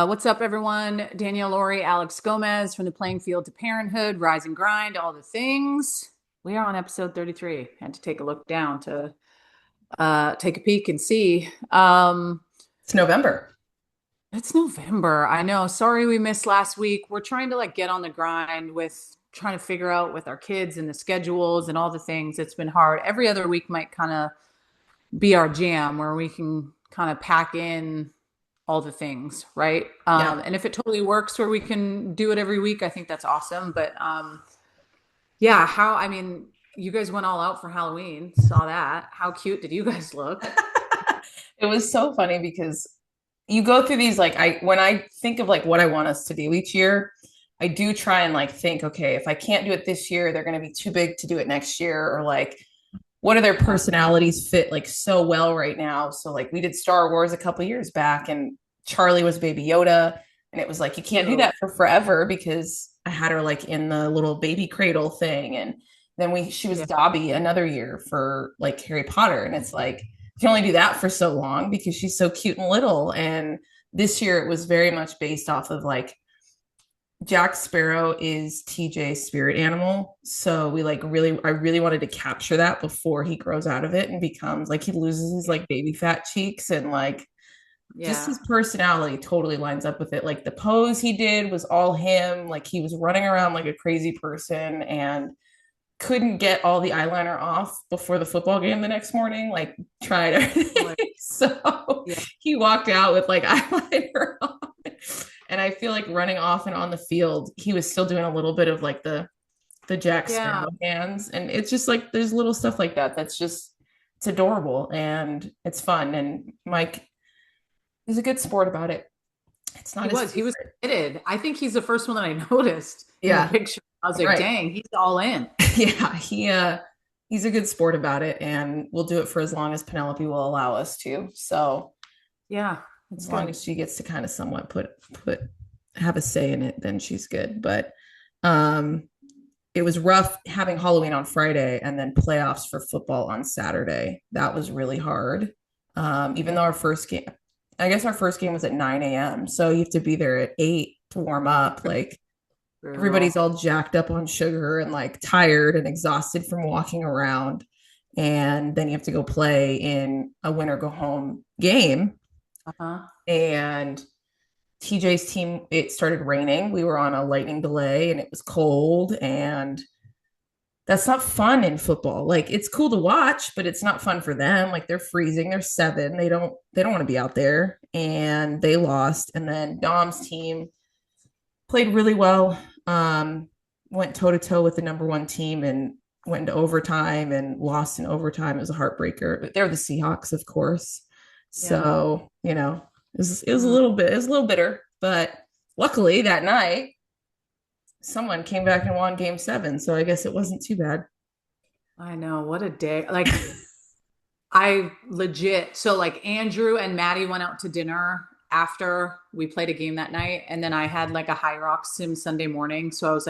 What's up, everyone? Danielle, Lori, Alex Gomez from the Playing Field to Parenthood, Rise and Grind, all the things. We are on episode 33. Had to take a look down to take a peek and see. It's November. It's November. I know. Sorry we missed last week. We're trying to get on the grind with trying to figure out with our kids and the schedules and all the things. It's been hard. Every other week might kind of be our jam where we can kind of pack in all the things, right? Yeah. And if it totally works where we can do it every week, I think that's awesome. But yeah, I mean, you guys went all out for Halloween, saw that. How cute did you guys look? It was so funny because you go through these when I think of what I want us to do each year, I do try and think, okay, if I can't do it this year, they're going to be too big to do it next year, or what are their Yeah. personalities fit so well right now. So we did Star Wars a couple years back, and Charlie was Baby Yoda, and it was you can't do Cute. that for forever because I had her in the little baby cradle thing, and then she was Yeah. Dobby another year for Harry Potter, and it's you can only do that for so long because she's so cute and little. And this year it was very much based off of Jack Sparrow is TJ's spirit animal. So we I really wanted to capture that before he grows out of it and becomes he loses his baby fat cheeks, and just Yeah. his personality totally lines up with it. The pose he did was all him. He was running around like a crazy person and couldn't get all the eyeliner off before the football game the next morning. Tried everything. Like, So yeah. he walked out with eyeliner on. And I feel running off and on the field, he was still doing a little bit of the Jack Yeah. Sparrow hands. And it's just there's little stuff like that that's just it's adorable and it's fun. And Mike is a good sport about it. It's He not his was. He was favorite. committed. I think he's the first one that I noticed in the Yeah, picture. I was like, right. dang, he's all in. Yeah, he's a good sport about it, and we'll do it for as long as Penelope will allow us to. So Yeah, it's as long good. as she gets to kind of somewhat put have a say in it, then she's good. But um it was rough having Halloween on Friday and then playoffs for football on Saturday. That was really hard. Even though our first game was at 9 a.m. So you have to be there at 8 to warm up. Everybody's Brutal. all jacked up on sugar and tired and exhausted from walking around. And then you have to go play in a win or go home game. Uh-huh. And TJ's team, it started raining. We were on a lightning delay and it was cold. And that's not fun in football. It's cool to watch, but it's not fun for them. They're freezing. They're 7. They don't want to be out there. And they lost. And then Dom's team played really well. Went toe to toe with the number one team and went into overtime and lost in overtime. It was a heartbreaker. But they're the Seahawks, of course. Yeah. So, it was a Mm. little bit, it was a little bitter. But luckily that night, someone came back and won game 7. So I guess it wasn't too bad. I know. What a day. I legit, so Andrew and Maddie went out to dinner after we played a game that night. And then I had a high rock sim Sunday morning. So I was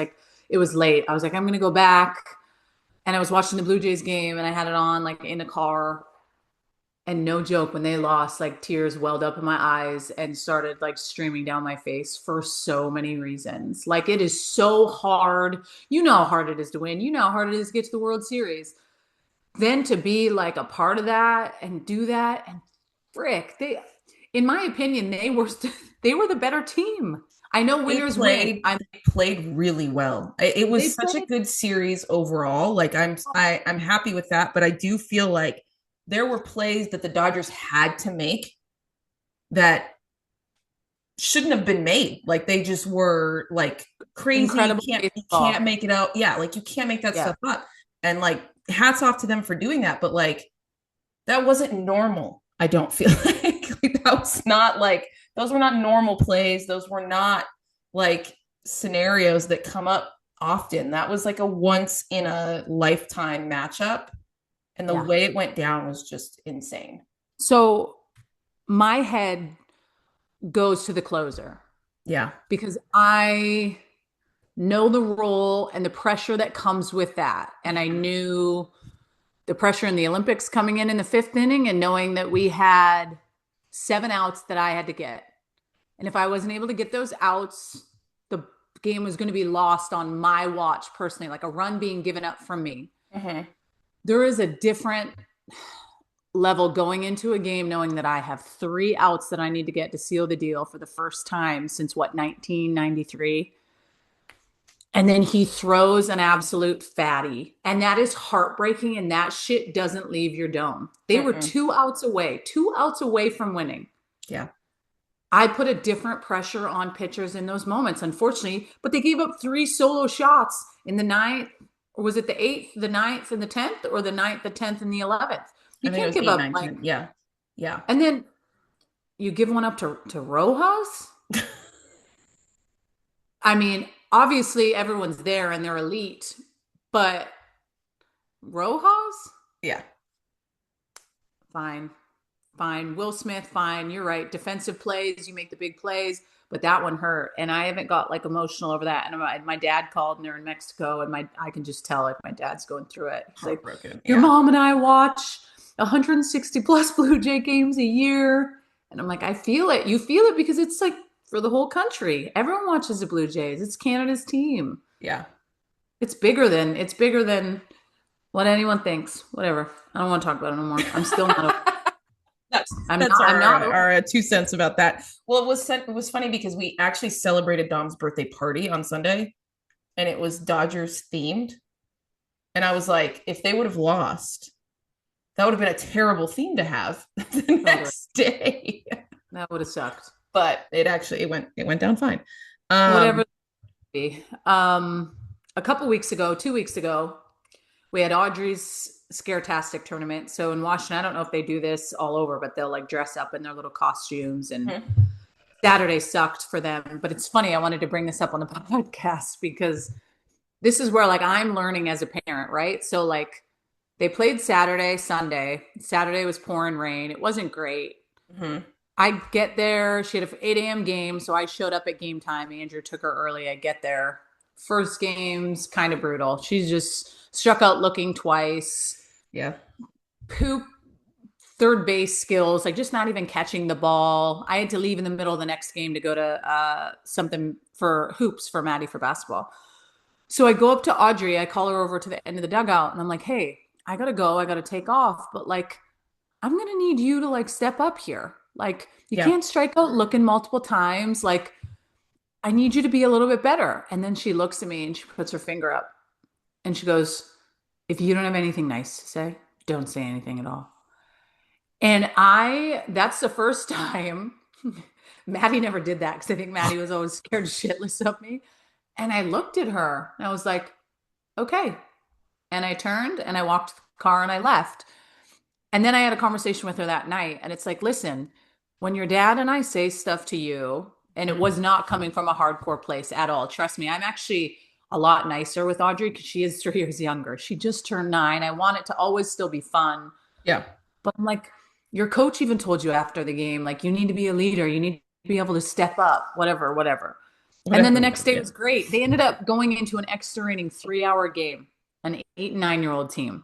it was late. I was I'm going to go back. And I was watching the Blue Jays game and I had it on in the car. And no joke, when they lost, tears welled up in my eyes and started streaming down my face for so many reasons. It is so hard. You know how hard it is to win. You know how hard it is to get to the World Series. Then to be a part of that and do that and frick, in my opinion, they were the better team. I know They winners win. played they played really well. It They was such a played. good series overall. I'm happy with that, but I do feel there were plays that the Dodgers had to make that shouldn't have been made. They just were crazy. You Incredible can't baseball. make it out. Yeah, you can't make that Yeah. stuff up. And hats off to them for doing that, but that wasn't normal. I don't feel that was not those were not normal plays. Those were not like scenarios that come up often. That was a once in a lifetime matchup. And the Yeah. way it went down was just insane. So my head goes to the closer Yeah. because I know the role and the pressure that comes with that. And I knew the pressure in the Olympics coming in the fifth inning and knowing that we had 7 outs that I had to get. And if I wasn't able to get those outs, the game was going to be lost on my watch personally, like a run being given up from me. Mm-hmm. There is a different level going into a game knowing that I have 3 outs that I need to get to seal the deal for the first time since what, 1993. And then he throws an absolute fatty. And that is heartbreaking. And that shit doesn't leave your dome. They were Mm-mm. 2 outs away from winning. Yeah. I put a different pressure on pitchers in those moments, unfortunately, but they gave up 3 solo shots in the ninth, or was it the eighth, the ninth, and the 10th, or the ninth, the 10th, and the 11th? You I think it can't was give 8, up 9, like, 10. Yeah. Yeah. and then you give one up to Rojas. I mean, obviously everyone's there and they're elite, but Rojas, Yeah. fine. Fine. Will Smith, fine. You're right. Defensive plays, you make the big plays, but that one hurt. And I haven't got like emotional over that. And my dad called and they're in Mexico, and I can just tell like my dad's going through it. He's like, Heartbroken. your Yeah. mom and I watch 160 plus Blue Jay games a year. And I'm like, I feel it. You feel it because it's like for the whole country. Everyone watches the Blue Jays. It's Canada's team. Yeah. It's bigger than what anyone thinks. Whatever. I don't want to talk about it no more. I'm still not. That's I'm not our 2 cents about that. Well, it was funny because we actually celebrated Dom's birthday party on Sunday, and it was Dodgers themed. And I was like, if they would have lost, that would have been a terrible theme to have the next day. That would have sucked. But it went down fine. Whatever. Um, A couple weeks ago, 2 weeks ago, we had Audrey's Scaretastic tournament. So in Washington, I don't know if they do this all over, but they'll like dress up in their little costumes. And Saturday sucked for them. But it's funny, I wanted to bring this up on the podcast because this is where like I'm learning as a parent, right? So like they played Saturday, Sunday. Saturday was pouring rain. It wasn't great. mhm. I get there. She had an 8 a.m. game, so I showed up at game time. Andrew took her early. I get there. First game's kind of brutal. She's just struck out looking twice. Yeah. Poop third base skills, like just not even catching the ball. I had to leave in the middle of the next game to go to something for hoops for Maddie for basketball. So I go up to Audrey. I call her over to the end of the dugout, and I'm like, "Hey, I gotta go. I gotta take off, but like, I'm gonna need you to like step up here. Like, you Yeah. can't strike out looking multiple times. Like, I need you to be a little bit better." And then she looks at me and she puts her finger up and she goes, "If you don't have anything nice to say, don't say anything at all." And that's the first time Maddie never did that because I think Maddie was always scared shitless of me. And I looked at her and I was like, okay. And I turned and I walked to the car and I left. And then I had a conversation with her that night. And it's like, listen, when your dad and I say stuff to you, and it was not coming from a hardcore place at all. Trust me, I'm actually a lot nicer with Audrey because she is 3 years younger. She just turned 9. I want it to always still be fun. Yeah. But I'm like, your coach even told you after the game, like, you need to be a leader. You need to be able to step up, whatever, whatever. And then the next day was great. They ended up going into an extra inning 3-hour game, an 8 and 9-year-old team.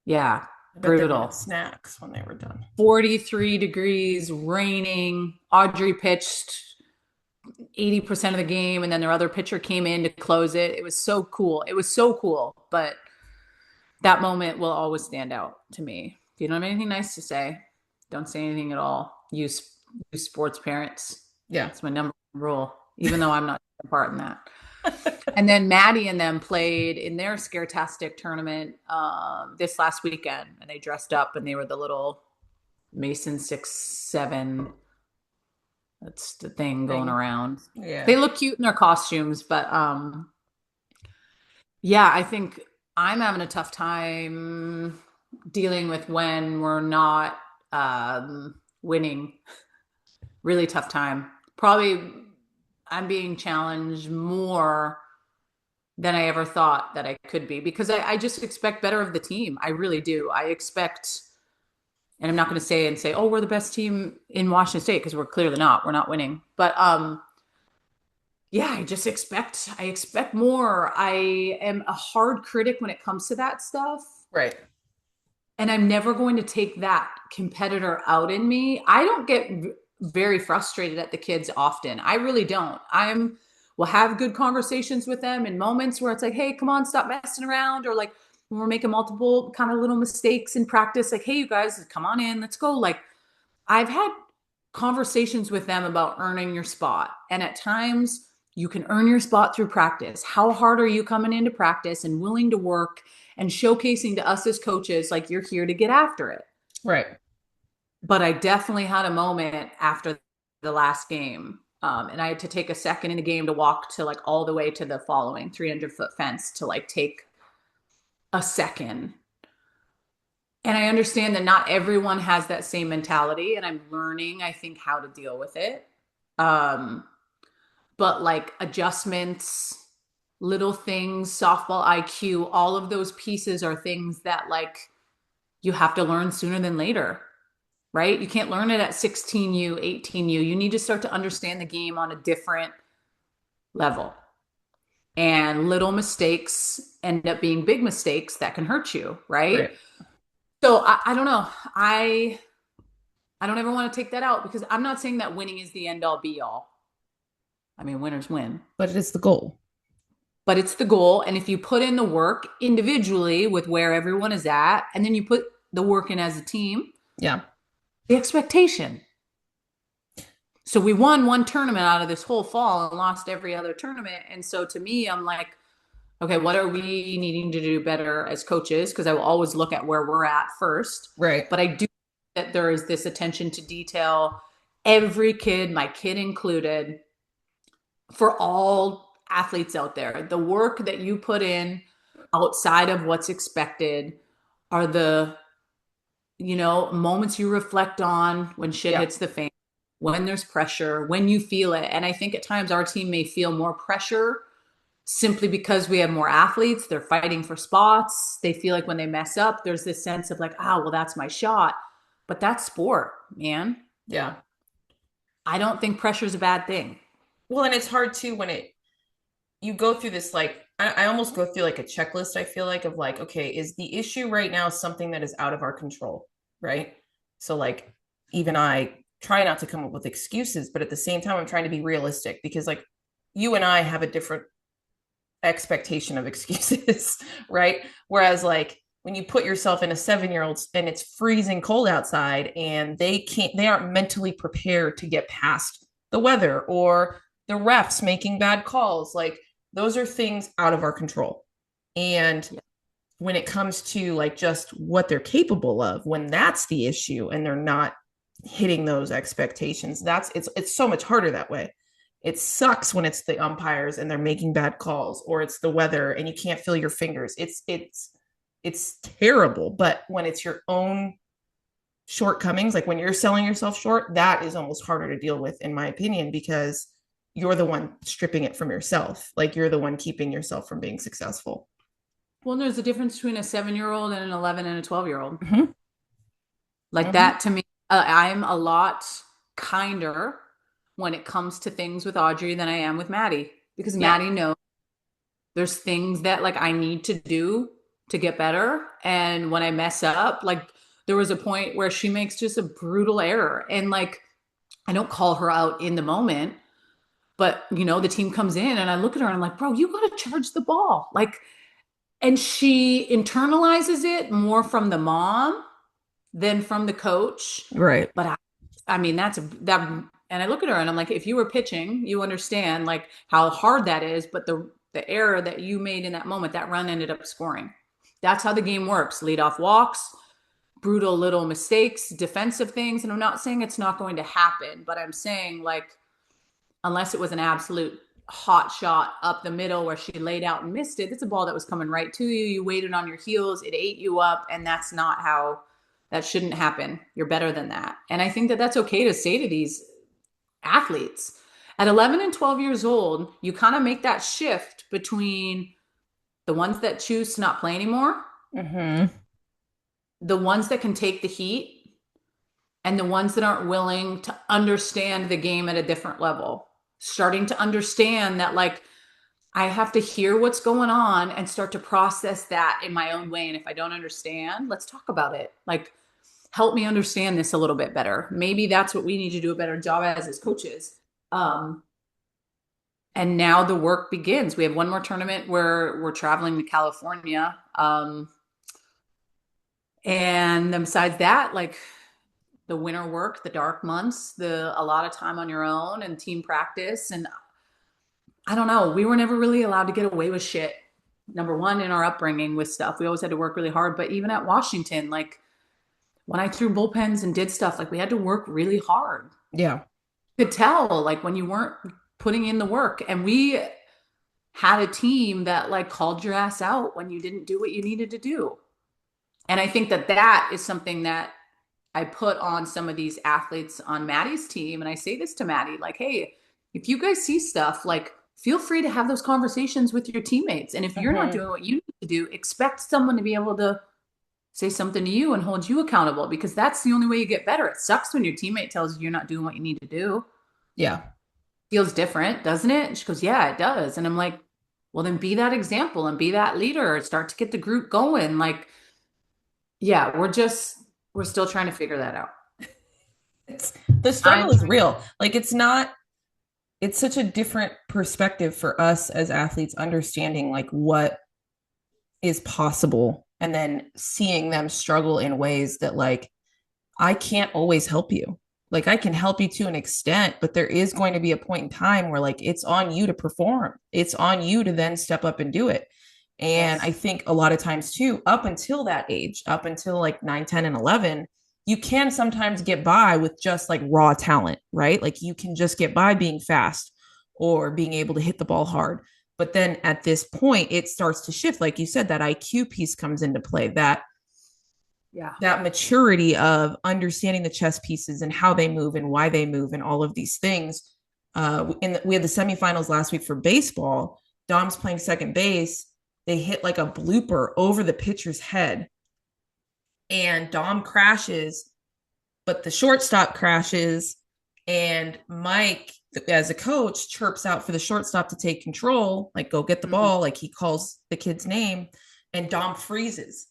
Yeah, brutal. Snacks when they were done. 43 degrees, raining. Audrey pitched 80% of the game, and then their other pitcher came in to close it. It was so cool. It was so cool. But that moment will always stand out to me. If you don't have anything nice to say, don't say anything at all. You sports parents. Yeah. It's my number one rule, even though I'm not taking part in that. And then Maddie and them played in their Scaretastic tournament this last weekend, and they dressed up and they were the little Mason 6-7. That's the thing going around. Yeah. They look cute in their costumes, but yeah, I think I'm having a tough time dealing with when we're not winning. Really tough time. Probably I'm being challenged more than I ever thought that I could be because I just expect better of the team. I really do. I expect, and I'm not going to say, oh, we're the best team in Washington State because we're clearly not. We're not winning. But yeah, I expect more. I am a hard critic when it comes to that stuff. Right. And I'm never going to take that competitor out in me. I don't get very frustrated at the kids often. I really don't. I'm will have good conversations with them in moments where it's like, hey, come on, stop messing around, or like when we're making multiple kind of little mistakes in practice, like, hey, you guys, come on in, let's go. Like I've had conversations with them about earning your spot. And at times you can earn your spot through practice. How hard are you coming into practice and willing to work and showcasing to us as coaches, like you're here to get after it? Right. But I definitely had a moment after the last game. And I had to take a second in the game to walk to like all the way to the following 300-foot fence to like take a second. And I understand that not everyone has that same mentality. And I'm learning, I think, how to deal with it. But like adjustments, little things, softball IQ, all of those pieces are things that like you have to learn sooner than later, right? You can't learn it at 16U, 18U. You need to start to understand the game on a different level. And little mistakes end up being big mistakes that can hurt you, right? Right. So I don't know. I don't ever want to take that out because I'm not saying that winning is the end all be all. I mean, winners win. But it is the goal. But it's the goal. And if you put in the work individually with where everyone is at, and then you put the work in as a team, Yeah. the expectation. So we won one tournament out of this whole fall and lost every other tournament. And so to me, I'm like, okay, what are we needing to do better as coaches? Because I will always look at where we're at first. Right. But I do think that there is this attention to detail. Every kid, my kid included, for all athletes out there, the work that you put in outside of what's expected are the, moments you reflect on when shit Yeah. hits the fan, when there's pressure, when you feel it. And I think at times our team may feel more pressure simply because we have more athletes. They're fighting for spots. They feel like when they mess up, there's this sense of like, well, that's my shot. But that's sport, man. Yeah. I don't think pressure is a bad thing. Well, and it's hard too when you go through this like I almost go through like a checklist, I feel like, of like, okay, is the issue right now something that is out of our control? Right. So like even I try not to come up with excuses, but at the same time I'm trying to be realistic because like you and I have a different expectation of excuses, right? Whereas like when you put yourself in a 7-year-old and it's freezing cold outside and they aren't mentally prepared to get past the weather or the refs making bad calls, like those are things out of our control. And Yeah. when it comes to like just what they're capable of, when that's the issue and they're not hitting those expectations, it's so much harder that way. It sucks when it's the umpires and they're making bad calls, or it's the weather and you can't feel your fingers. It's terrible. But when it's your own shortcomings, like when you're selling yourself short, that is almost harder to deal with, in my opinion, because you're the one stripping it from yourself. Like you're the one keeping yourself from being successful. Well, there's a difference between a 7-year-old and an 11 and a 12-year-old. Mm-hmm. Like Mm-hmm. that to me, I'm a lot kinder when it comes to things with Audrey than I am with Maddie because Yeah. Maddie knows there's things that like I need to do to get better. And when I mess up, like there was a point where she makes just a brutal error. And like I don't call her out in the moment, but the team comes in and I look at her and I'm like, bro, you got to charge the ball. Like, and she internalizes it more from the mom than from the coach. Right. But I mean, that, and I look at her and I'm like, if you were pitching, you understand like how hard that is. But the error that you made in that moment, that run ended up scoring. That's how the game works. Lead off walks, brutal little mistakes, defensive things. And I'm not saying it's not going to happen, but I'm saying like, unless it was an absolute hot shot up the middle where she laid out and missed it, it's a ball that was coming right to you. You waited on your heels, it ate you up. And that's not how that shouldn't happen. You're better than that. And I think that that's okay to say to these athletes. At 11 and 12 years old, you kind of make that shift between the ones that choose to not play anymore, Mm-hmm. the ones that can take the heat, and the ones that aren't willing to understand the game at a different level. Starting to understand that, like, I have to hear what's going on and start to process that in my own way. And if I don't understand, let's talk about it. Like, help me understand this a little bit better. Maybe that's what we need to do a better job as coaches. Um, and now the work begins. We have one more tournament where we're traveling to California. And then besides that, like the winter work, the dark months, the a lot of time on your own and team practice. And I don't know, we were never really allowed to get away with shit. Number one, in our upbringing with stuff, we always had to work really hard. But even at Washington, like when I threw bullpens and did stuff, like we had to work really hard. Yeah. Could tell, like when you weren't putting in the work. And we had a team that like called your ass out when you didn't do what you needed to do. And I think that that is something that I put on some of these athletes on Maddie's team. And I say this to Maddie, like, hey, if you guys see stuff, like feel free to have those conversations with your teammates. And if you're not Hmm. doing what you need to do, expect someone to be able to say something to you and hold you accountable because that's the only way you get better. It sucks when your teammate tells you you're not doing what you need to do. Yeah. Feels different, doesn't it? And she goes, yeah, it does. And I'm like, well, then be that example and be that leader. Start to get the group going. Like, yeah, we're still trying to figure that out. The I'm struggle is real. Like it's not, it's such a different perspective for us as athletes understanding like what is possible and then seeing them struggle in ways that like I can't always help you. Like I can help you to an extent, but there is going to be a point in time where like it's on you to perform. It's on you to then step up and do it. And I yes. think a lot of times too, up until that age, up until like 9, 10, and 11, you can sometimes get by with just like raw talent, right? Like you can just get by being fast or being able to hit the ball hard. But then at this point, it starts to shift. Like you said, that IQ piece comes into play, Yeah. that maturity of understanding the chess pieces and how they move and why they move and all of these things. We had the semifinals last week for baseball. Dom's playing second base. They hit like a blooper over the pitcher's head, and Dom crashes, but the shortstop crashes, and Mike, as a coach, chirps out for the shortstop to take control, like go get the Mhm. ball, like he calls the kid's name, and Dom freezes.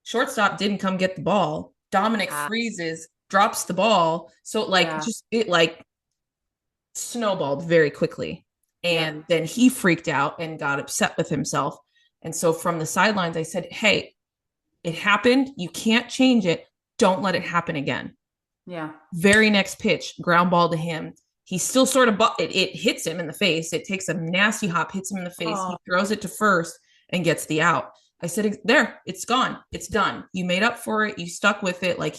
Shortstop didn't come get the ball. Dominic Ah, freezes, drops the ball. So like yeah. just it like snowballed very quickly. Yeah. And then he freaked out and got upset with himself. And so from the sidelines, I said, hey, it happened. You can't change it. Don't let it happen again. Yeah. Very next pitch, ground ball to him. He still sort of, it hits him in the face. It takes a nasty hop, hits him in the face. Oh, He throws it to first and gets the out. I said, there, it's gone. It's done. You made up for it. You stuck with it. Like,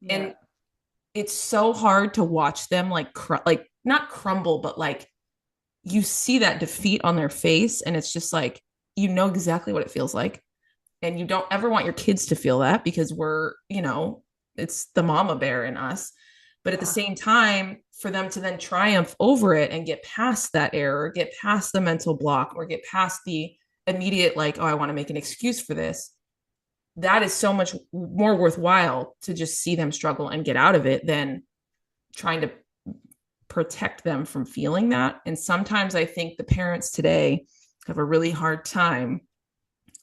yeah. and it's so hard to watch them like, like not crumble, but like you see that defeat on their face. And it's just like, you know exactly what it feels like. And you don't ever want your kids to feel that because we're, it's the mama bear in us. But at the Yeah. same time, for them to then triumph over it and get past that error, get past the mental block, or get past the immediate, like, oh, I want to make an excuse for this, that is so much more worthwhile to just see them struggle and get out of it than trying to protect them from feeling that. And sometimes I think the parents today have a really hard time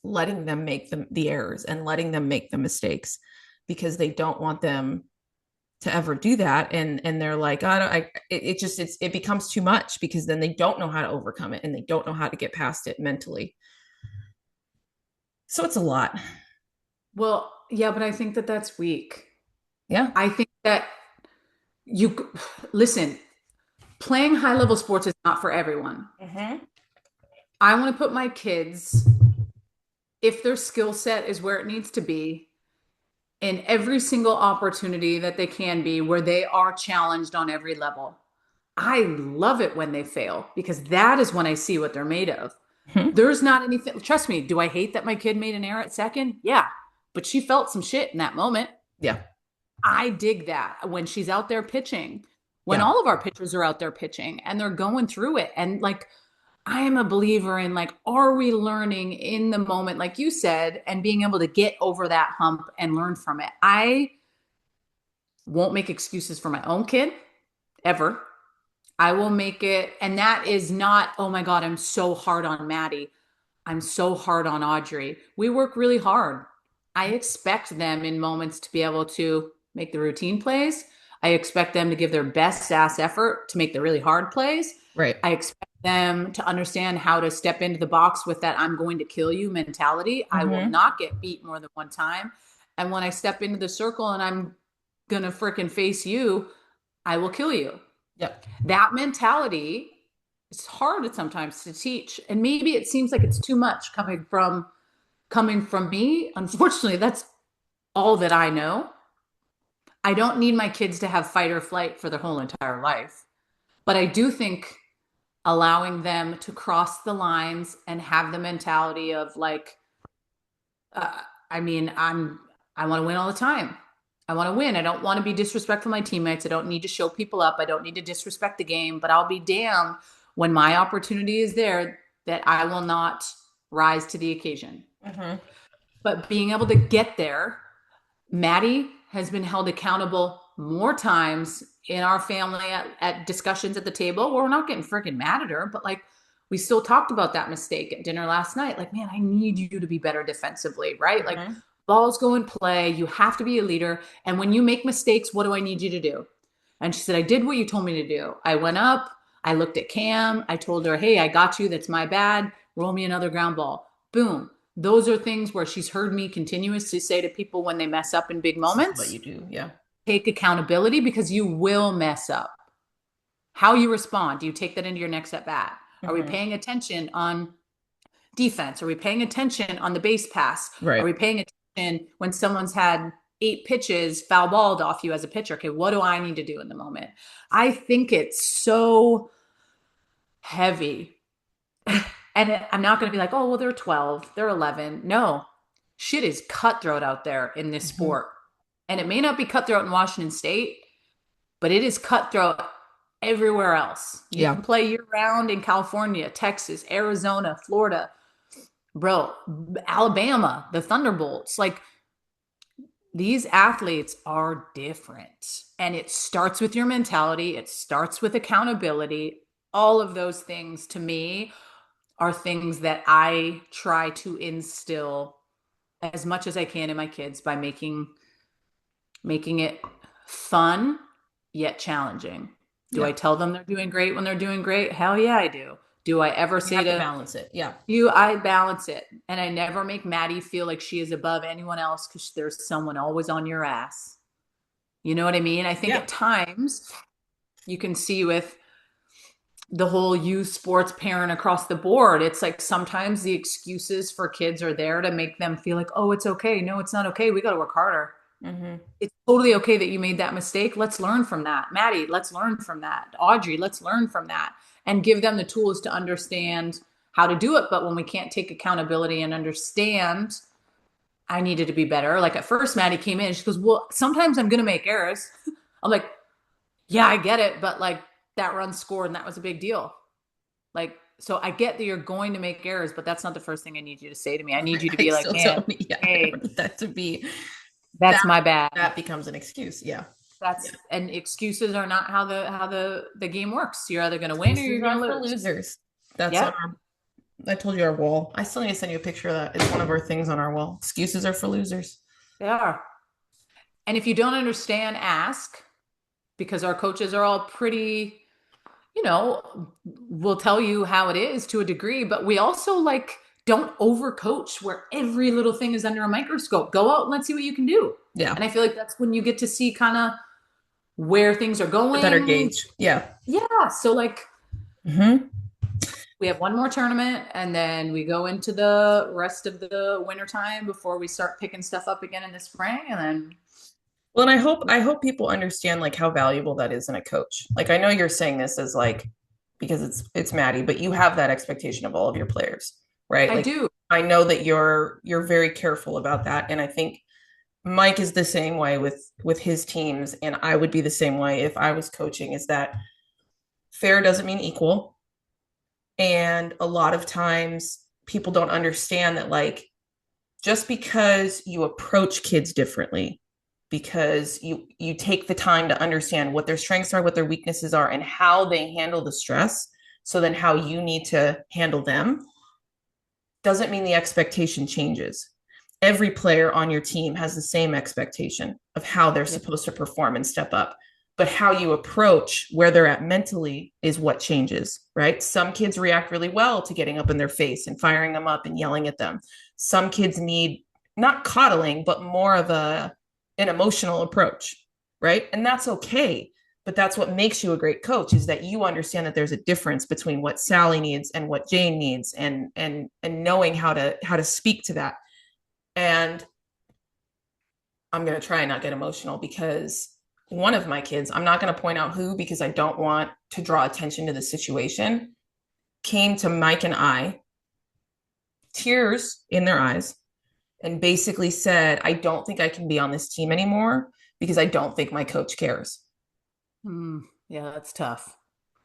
letting them make the errors and letting them make the mistakes because they don't want them to ever do that. And they're like, oh, it becomes too much because then they don't know how to overcome it and they don't know how to get past it mentally. So it's a lot. Well, yeah, but I think that that's weak. Yeah. I think that you listen, playing high level sports is not for everyone. Mm-hmm. I want to put my kids, if their skill set is where it needs to be, in every single opportunity that they can be where they are challenged on every level. I love it when they fail because that is when I see what they're made of. Mm-hmm. There's not anything, trust me, do I hate that my kid made an error at second? Yeah, but she felt some shit in that moment. Yeah. I dig that when she's out there pitching, when Yeah. all of our pitchers are out there pitching and they're going through it. And like, I am a believer in like, are we learning in the moment, like you said, and being able to get over that hump and learn from it? I won't make excuses for my own kid ever. I will make it, and that is not, oh my God, I'm so hard on Maddie. I'm so hard on Audrey. We work really hard. I expect them in moments to be able to make the routine plays. I expect them to give their best ass effort to make the really hard plays. Right. I expect them to understand how to step into the box with that I'm going to kill you mentality. I will Mm-hmm. not get beat more than one time. And when I step into the circle and I'm going to freaking face you, I will kill you. Yep. That mentality is hard sometimes to teach. And maybe it seems like it's too much coming from me. Unfortunately, that's all that I know. I don't need my kids to have fight or flight for their whole entire life. But I do think allowing them to cross the lines and have the mentality of like, uh, I mean, I want to win all the time. I want to win. I don't want to be disrespectful to my teammates. I don't need to show people up. I don't need to disrespect the game, but I'll be damned when my opportunity is there that I will not rise to the occasion. Mm-hmm. But being able to get there, Maddie has been held accountable more times in our family at discussions at the table where we're not getting freaking mad at her, but like we still talked about that mistake at dinner last night. Like, man, I need you to be better defensively, right? Like, Mm-hmm. balls go in play. You have to be a leader. And when you make mistakes, what do I need you to do? And she said, I did what you told me to do. I went up, I looked at Cam, I told her, hey, I got you. That's my bad. Roll me another ground ball. Boom. Those are things where she's heard me continuously say to people when they mess up in big This is what moments, you do. Yeah. take accountability because you will mess up. How you respond, do you take that into your next at bat? Are we Mm-hmm. paying attention on defense? Are we paying attention on the base pass? Are Right. we paying attention when someone's had 8 pitches foul balled off you as a pitcher? Okay, what do I need to do in the moment? I think it's so heavy. And I'm not going to be like, oh, well, they're 12, they're 11. No, shit is cutthroat out there in this Mm-hmm. sport. And it may not be cutthroat in Washington State, but it is cutthroat everywhere else. You Yeah. can play year round in California, Texas, Arizona, Florida, bro, Alabama, the Thunderbolts. Like these athletes are different. And it starts with your mentality, it starts with accountability. All of those things to me are things that I try to instill as much as I can in my kids by making it fun yet challenging. Do I Yeah. tell them they're doing great when they're doing great? Hell yeah, I do. Do I ever You say have to to balance it. Yeah. you, I balance it. And I never make Maddie feel like she is above anyone else because there's someone always on your ass. You know what I mean? I think Yeah. at times you can see with the whole youth sports parent across the board, it's like sometimes the excuses for kids are there to make them feel like, oh, it's okay. No, it's not okay. We got to work harder. Mm-hmm. It's totally okay that you made that mistake. Let's learn from that. Maddie, let's learn from that. Audrey, let's learn from that and give them the tools to understand how to do it. But when we can't take accountability and understand, I needed to be better. Like at first, Maddie came in, she goes, well, sometimes I'm going to make errors. I'm like, yeah, I get it. But like that run scored and that was a big deal. Like, so I get that you're going to make errors, but that's not the first thing I need you to say to me. I need you to I be like, still man, tell me, yeah, I hey, don't need that to be that's that my bad. that becomes an excuse. Yeah. Yeah. That's and excuses are not how the game works. You're either going to win or you're Excuses going are to for lose. losers. That's on Yep, our, I told you our wall. I still need to send you a picture of that. It's one of our things on our wall. Excuses are for losers. they are. And if you don't understand, ask because our coaches are all pretty, will tell you how it is to a degree, but we also like don't overcoach where every little thing is under a microscope. Go out and let's see what you can do. Yeah. And I feel like that's when you get to see kind of where things are A better going. gauge. Yeah. Yeah. So like Mm-hmm. we have one more tournament and then we go into the rest of the winter time before we start picking stuff up again in the spring. And then Well, and I hope people understand like how valuable that is in a coach. Like I know you're saying this as like because it's Maddie, but you have that expectation of all of your players, right? I Like do. I know that you're very careful about that, and I think Mike is the same way with his teams, and I would be the same way if I was coaching. Is that fair doesn't mean equal, and a lot of times people don't understand that like just because you approach kids differently because you take the time to understand what their strengths are, what their weaknesses are, and how they handle the stress, so then how you need to handle them doesn't mean the expectation changes. every player on your team has the same expectation of how they're Yeah. supposed to perform and step up. But how you approach where they're at mentally is what changes, right? Some kids react really well to getting up in their face and firing them up and yelling at them. Some kids need not coddling, but more of an emotional approach, right? And that's okay. But that's what makes you a great coach is that you understand that there's a difference between what Sally needs and what Jane needs, and knowing how to speak to that. And I'm going to try and not get emotional because one of my kids, I'm not going to point out who because I don't want to draw attention to the situation, came to Mike and I, tears in their eyes, and basically said, I don't think I can be on this team anymore because I don't think my coach cares. Yeah, that's tough.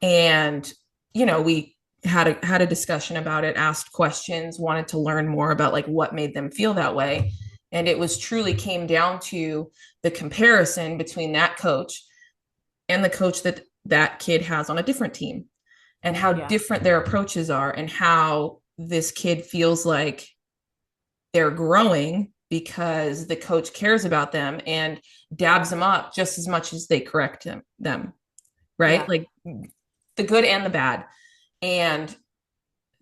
And, we had a discussion about it, asked questions, wanted to learn more about like what made them feel that way. And it was truly came down to the comparison between that coach and the coach that kid has on a different team, and how Yeah. different their approaches are, and how this kid feels like they're growing because the coach cares about them and dabs them up just as much as they correct them, right? Yeah. Like the good and the bad. And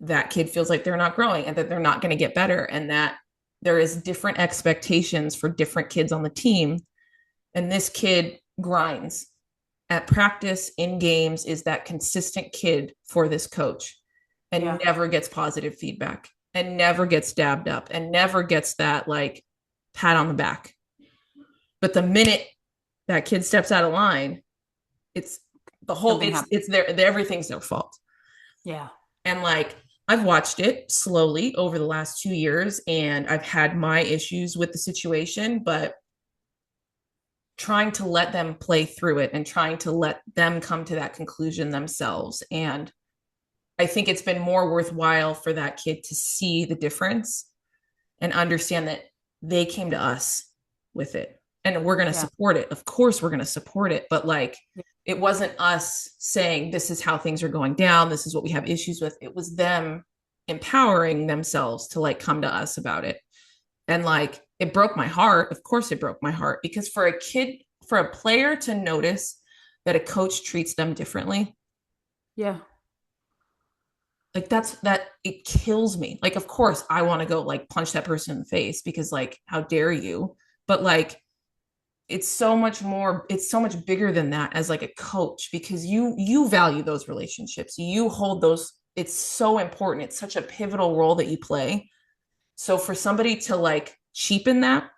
that kid feels like they're not growing and that they're not going to get better, and that there is different expectations for different kids on the team. And this kid grinds at practice, in games, is that consistent kid for this coach, and Yeah. never gets positive feedback and never gets dabbed up and never gets that like pat on the back. But the minute that kid steps out of line, it's the whole Something happened. it's their everything's their fault. Yeah. And like I've watched it slowly over the last 2 years, and I've had my issues with the situation, but trying to let them play through it and trying to let them come to that conclusion themselves. And I think it's been more worthwhile for that kid to see the difference and understand that they came to us with it and we're going to Yeah. support it. Of course, we're going to support it. But like, Yeah. it wasn't us saying, this is how things are going down. This is what we have issues with. It was them empowering themselves to like come to us about it. And like, it broke my heart. Of course, it broke my heart because for a kid, for a player to notice that a coach treats them differently, Yeah. like that it kills me. Like, of course I want to go like punch that person in the face because like, how dare you? But like, it's so much bigger than that as like a coach, because you value those relationships, you hold those, it's so important, it's such a pivotal role that you play. So for somebody to like cheapen that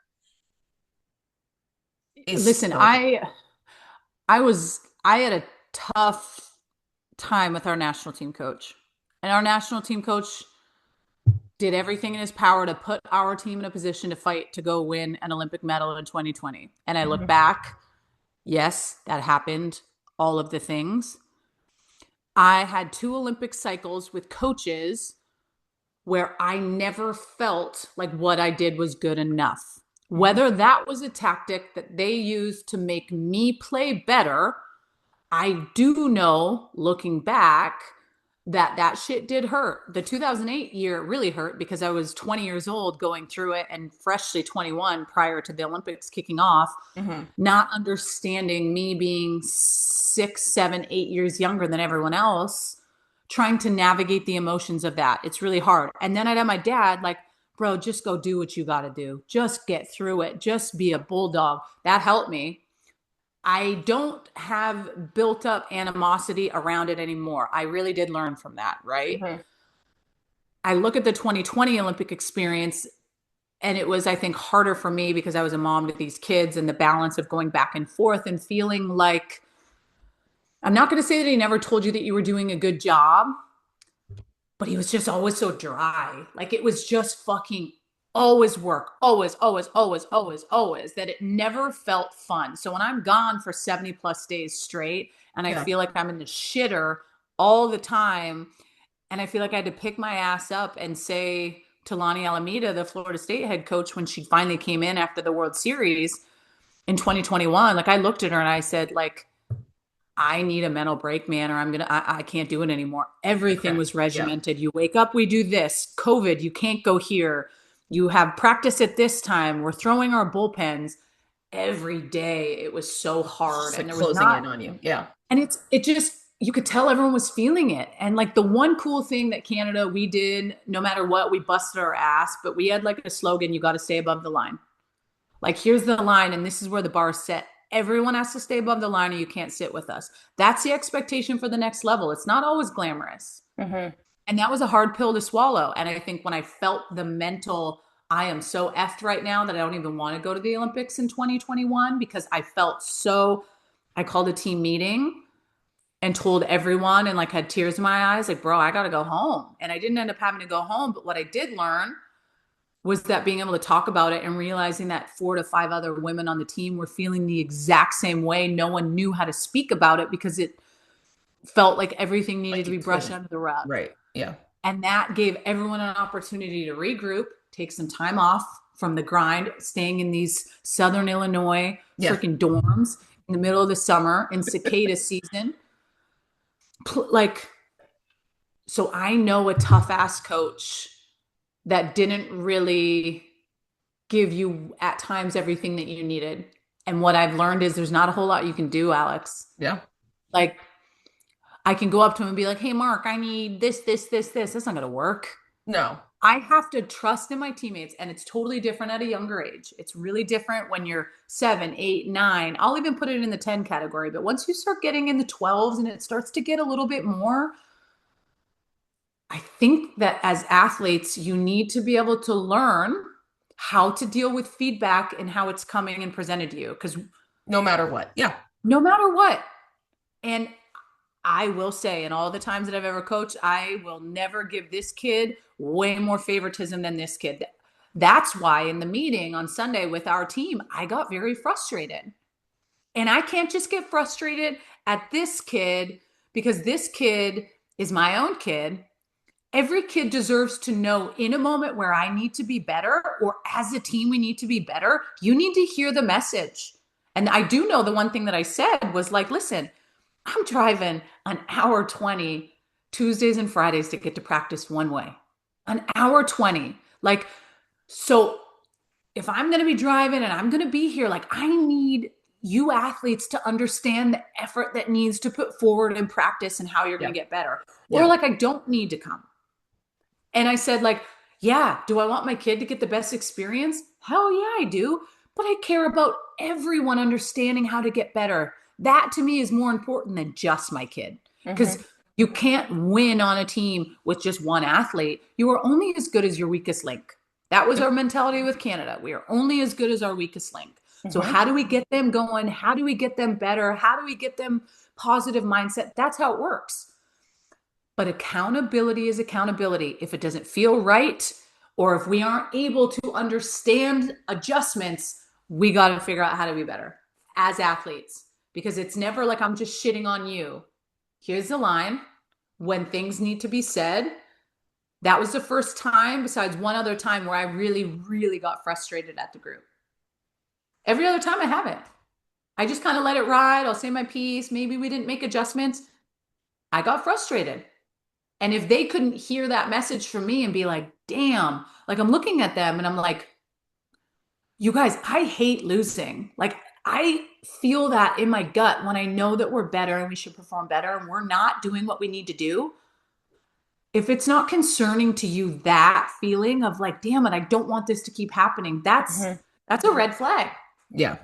is Listen, so I had a tough time with our national team coach. And our national team coach did everything in his power to put our team in a position to fight to go win an Olympic medal in 2020. And I look Mhm. back, yes, that happened, all of the things. I had two Olympic cycles with coaches where I never felt like what I did was good enough. Mhm. Whether that was a tactic that they used to make me play better, I do know, looking back, that that shit did hurt. The 2008 year really hurt because I was 20 years old going through it and freshly 21 prior to the Olympics kicking off, Mhm. not understanding me being 6, 7, 8 years younger than everyone else, trying to navigate the emotions of that. It's really hard. And then I'd have my dad like, bro, just go do what you got to do. Just get through it. Just be a bulldog. That helped me. I don't have built up animosity around it anymore. I really did learn from that, right? Mhm. I look at the 2020 Olympic experience, and it was, I think, harder for me because I was a mom to these kids and the balance of going back and forth and feeling like I'm not going to say that he never told you that you were doing a good job, but he was just always so dry. Like it was just fucking always work, always, always, always, always, always, that it never felt fun. So when I'm gone for 70 plus days straight and I Yeah. feel like I'm in the shitter all the time, and I feel like I had to pick my ass up and say to Lonnie Alameda, the Florida State head coach, when she finally came in after the World Series in 2021, like I looked at her and I said, like, I need a mental break, man, or I can't do it anymore. I Everything cracked. was Yeah. regimented. You wake up, we do this. COVID, you can't go here. You have practice at this time. We're throwing our bullpens every day. It was so hard. Just And like there was closing not, in on you. Yeah. and it just, you could tell everyone was feeling it. And like the one cool thing that Canada, we did, no matter what, we busted our ass, but we had like a slogan, you got to stay above the line. Like, here's the line, and this is where the bar is set. Everyone has to stay above the line, or you can't sit with us. That's the expectation for the next level. It's not always glamorous. Mm-hmm. And that was a hard pill to swallow. And I think when I felt the mental, I am so effed right now that I don't even want to go to the Olympics in 2021 because I felt so, I called a team meeting and told everyone and like had tears in my eyes, like, bro, I got to go home. And I didn't end up having to go home. But what I did learn was that being able to talk about it and realizing that 4 to 5 other women on the team were feeling the exact same way. No one knew how to speak about it because it felt like everything needed Like to you be brushed couldn't. under the rug. Right. Yeah. And that gave everyone an opportunity to regroup, take some time off from the grind, staying in these Southern Illinois Yeah. freaking dorms in the middle of the summer in cicada season. Like, so I know a tough ass coach that didn't really give you at times everything that you needed. And what I've learned is there's not a whole lot you can do, Alex. Yeah. Like, I can go up to him and be like, hey, Mark, I need this, this, this, this. That's not going to work. No. I have to trust in my teammates, and it's totally different at a younger age. It's really different when you're 7, 8, 9. I'll even put it in the 10 category. But once you start getting in the 12s and it starts to get a little bit more, I think that as athletes, you need to be able to learn how to deal with feedback and how it's coming and presented to you. Because No matter what. Yeah. no matter what, and I will say, in all the times that I've ever coached, I will never give this kid way more favoritism than this kid. That's why in the meeting on Sunday with our team, I got very frustrated. And I can't just get frustrated at this kid because this kid is my own kid. Every kid deserves to know in a moment where I need to be better, or as a team, we need to be better. You need to hear the message. And I do know the one thing that I said was like, listen, I'm driving an hour 20 Tuesdays and Fridays to get to practice one way. An hour 20. Like, so if I'm going to be driving and I'm going to be here, like, I need you athletes to understand the effort that needs to put forward in practice and how you're Yeah. going to get better. Or Yeah. like, I don't need to come. And I said, like, yeah, do I want my kid to get the best experience? Hell yeah, I do. But I care about everyone understanding how to get better. That to me is more important than just my kid. Mm-hmm. Because you can't win on a team with just one athlete. You are only as good as your weakest link. That was Yep. our mentality with Canada. We are only as good as our weakest link. So, Mm-hmm. how do we get them going? How do we get them better? How do we get them positive mindset? That's how it works. But accountability is accountability. If it doesn't feel right, or if we aren't able to understand adjustments, we got to figure out how to be better as athletes. Because it's never like I'm just shitting on you. Here's the line. When things need to be said, that was the first time, besides one other time, where I really, really got frustrated at the group. Every other time I haven't. I just kind of let it ride. I'll say my piece. Maybe we didn't make adjustments. I got frustrated. And if they couldn't hear that message from me and be like, damn, like I'm looking at them and I'm like, you guys, I hate losing. Like I feel that in my gut when I know that we're better and we should perform better and we're not doing what we need to do. If it's not concerning to you, that feeling of like, damn it, I don't want this to keep happening. Mm-hmm. That's a red flag. Yeah.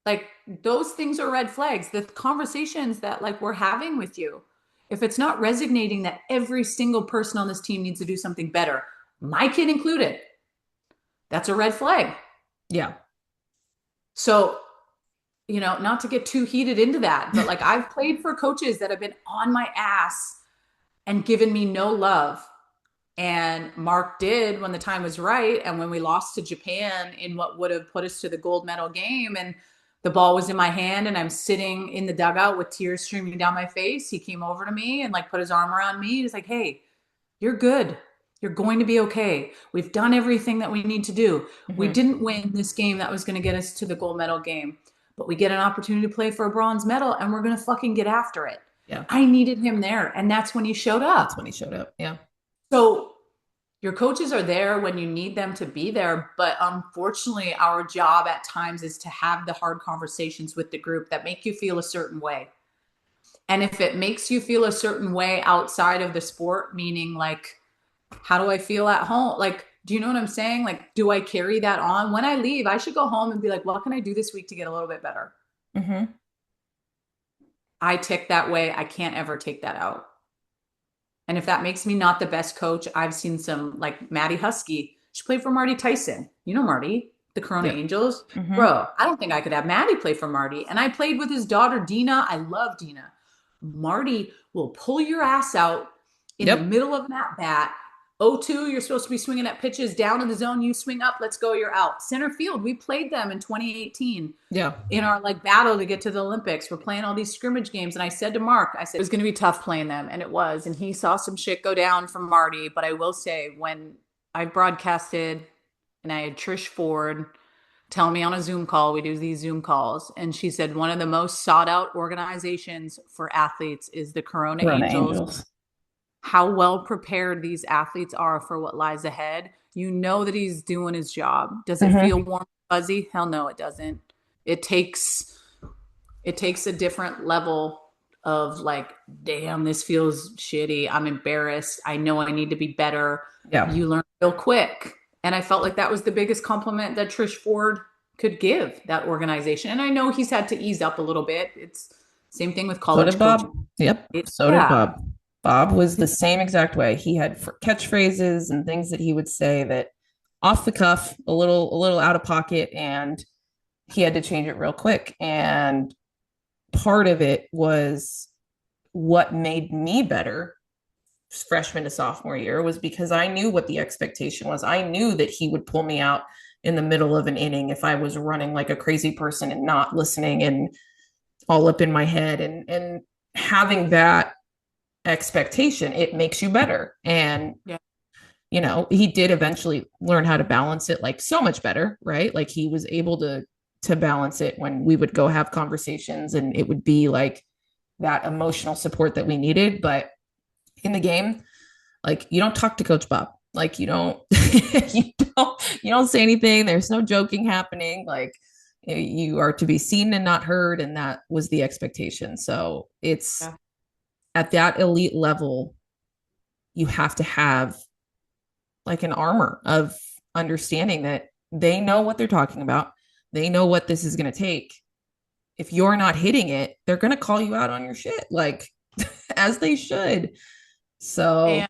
Like those things are red flags. The conversations that like we're having with you, if it's not resonating that every single person on this team needs to do something better, my kid included, that's a red flag. Yeah. So, not to get too heated into that, but like I've played for coaches that have been on my ass and given me no love. And Mark did when the time was right. And when we lost to Japan in what would have put us to the gold medal game, and the ball was in my hand and I'm sitting in the dugout with tears streaming down my face, he came over to me and like put his arm around me. He's like, hey, you're good. You're going to be okay. We've done everything that we need to do. We Mm-hmm. didn't win this game that was going to get us to the gold medal game, but we get an opportunity to play for a bronze medal and we're going to fucking get after it. Yeah. I needed him there. And that's when he showed That's up. when he showed up. Yeah. So, your coaches are there when you need them to be there, but unfortunately our job at times is to have the hard conversations with the group that make you feel a certain way. And if it makes you feel a certain way outside of the sport, meaning like, how do I feel at home? Like, do you know what I'm saying? Like, do I carry that on? When I leave, I should go home and be like, what can I do this week to get a little bit better? Mm-hmm. I tick that way. I can't ever take that out. And if that makes me not the best coach, I've seen some like Maddie Husky. She played for Marty Tyson. You know Marty, the Corona Yeah. Angels. Mm-hmm. Bro, I don't think I could have Maddie play for Marty. And I played with his daughter, Dina. I love Dina. Marty will pull your ass out in the Yep. middle of an at bat. 0-2, you're supposed to be swinging at pitches down in the zone. You swing up, let's go, you're out. Center field, we played them in 2018 Yeah. in our like battle to get to the Olympics. We're playing all these scrimmage games. And I said to Mark, I said, it was going to be tough playing them. And it was. And he saw some shit go down from Marty. But I will say, when I broadcasted and I had Trish Ford tell me on a Zoom call, we do these Zoom calls, and she said one of the most sought out organizations for athletes is the Corona Corona Angels. Angels. How well prepared these athletes are for what lies ahead. You know that he's doing his job. Does it feel warm and fuzzy? Hell no, it doesn't. It takes a different level of like, damn, this feels shitty. I'm embarrassed. I know I need to be better. Yeah. You learn real quick. And I felt like that was the biggest compliment that Trish Ford could give that organization. And I know he's had to ease up a little bit. It's same thing with college. So did Bob. Yep. So did Bob. Bob was the same exact way. He had catchphrases and things that he would say that off the cuff, a little out of pocket, and he had to change it real quick. And part of it was what made me better freshman to sophomore year was because I knew what the expectation was. I knew that he would pull me out in the middle of an inning if I was running like a crazy person and not listening and all up in my head, and having that expectation, it makes you better. And you know, he did eventually learn how to balance it like so much better, right? Like he was able to balance it when we would go have conversations, and it would be like that emotional support that we needed. But in the game, like, you don't talk to Coach Bob. Like, you don't you don't say anything. There's no joking happening. Like, you are to be seen and not heard, and that was the expectation. So it's at that elite level, you have to have like an armor of understanding that they know what they're talking about. They know what this is going to take. If you're not hitting it, they're going to call you out on your shit, like as they should. So, and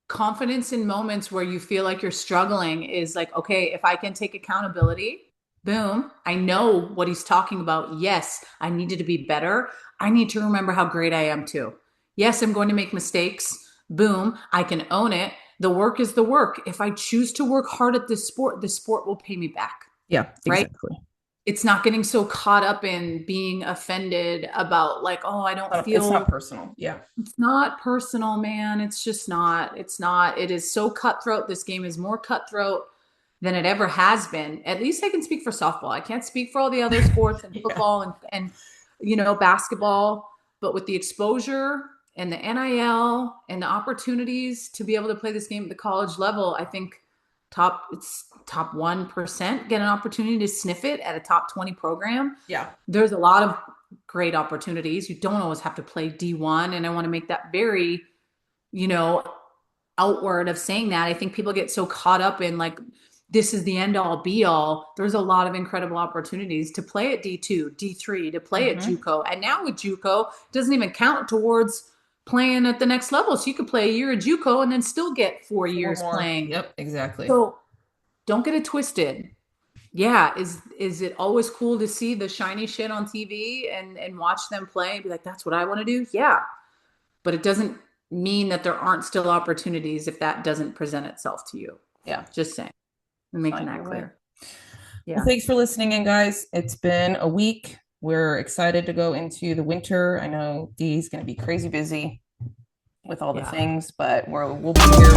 confidence in moments where you feel like you're struggling is like, okay, if I can take accountability, boom, I know what he's talking about. Yes, I needed to be better. I need to remember how great I am too. Yes, I'm going to make mistakes. Boom, I can own it. The work is the work. If I choose to work hard at this sport, the sport will pay me back. Yeah, exactly. Right? It's not getting so caught up in being offended about like, oh, I don't feel. It's not personal. Yeah. It's not personal, man. It's just not. It's not. It is so cutthroat. This game is more cutthroat than it ever has been. At least I can speak for softball. I can't speak for all the other sports and football and you know, basketball. But with the exposure and the NIL and the opportunities to be able to play this game at the college level, I think it's top 1% get an opportunity to sniff it at a top 20 program. Yeah. There's a lot of great opportunities. You don't always have to play D1. And I want to make that very, you know, outward of saying that. I think people get so caught up in like, this is the end all be all. There's a lot of incredible opportunities to play at D2, D3, to play at JUCO. And now with JUCO, it doesn't even count towards playing at the next level. So you could play a year at JUCO and then still get 4 years playing. Yep, exactly. So don't get it twisted. Yeah, is it always cool to see the shiny shit on TV and watch them play and be like, that's what I want to do? Yeah. But it doesn't mean that there aren't still opportunities if that doesn't present itself to you. Yeah. Just saying. I'm making that clear. Yeah. Well, thanks for listening in, guys. It's been a week. We're excited to go into the winter. I know Dee's going to be crazy busy with all the things, but we'll be here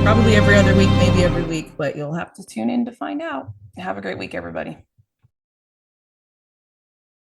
probably every other week, maybe every week, but you'll have to tune in to find out. Have a great week, everybody.